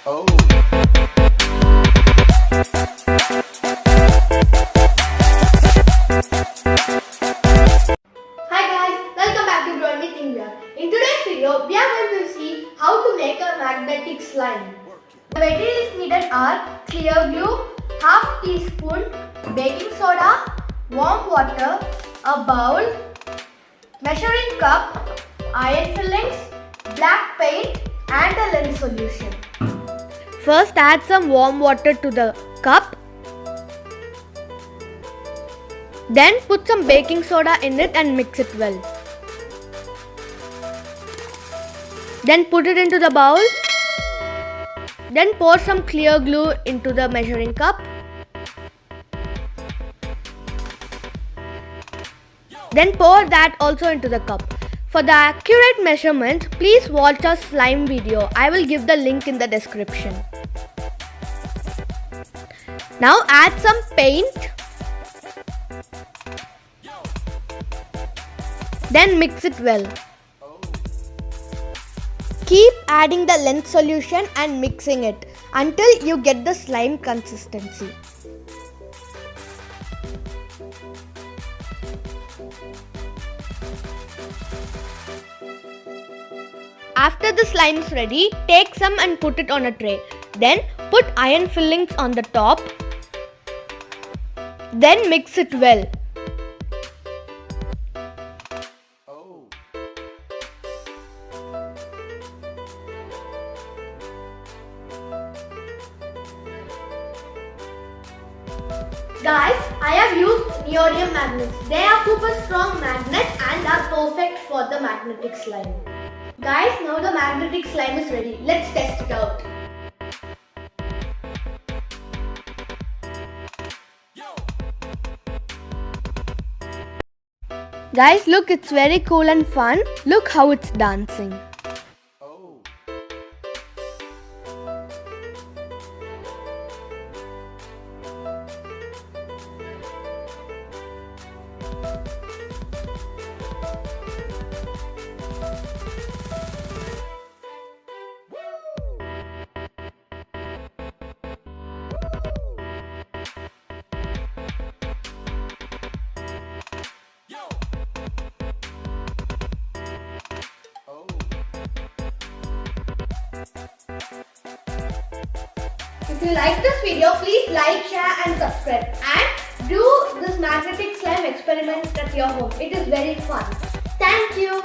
Oh. Hi guys, welcome back to Drawing with India. In today's video, we are going to see how to make a magnetic slime. The materials needed are clear glue, half teaspoon, baking soda, warm water, a bowl, measuring cup, iron fillings, black paint and a lens solution. First add some warm water to the cup. Then put some baking soda in it and mix it well. Then put it into the bowl. Then pour some clear glue into the measuring cup. Then pour that also into the cup. For the accurate measurements, please watch our slime video. I will give the link in the description. Now add some paint. Then mix it well. Keep adding the lens solution and mixing it until you get the slime consistency. After the slime is ready, take some and put it on a tray. Then put iron fillings on the top. Then mix it well. Guys, I have used neodymium magnets. They are super strong magnets and are perfect for the magnetic slime. Guys, now the magnetic slime is ready. Let's test it out. Guys, look, it's very cool and fun. Look how it's dancing. If you like this video, please like, share and subscribe. And do this magnetic slime experiment at your home. It is very fun. Thank you.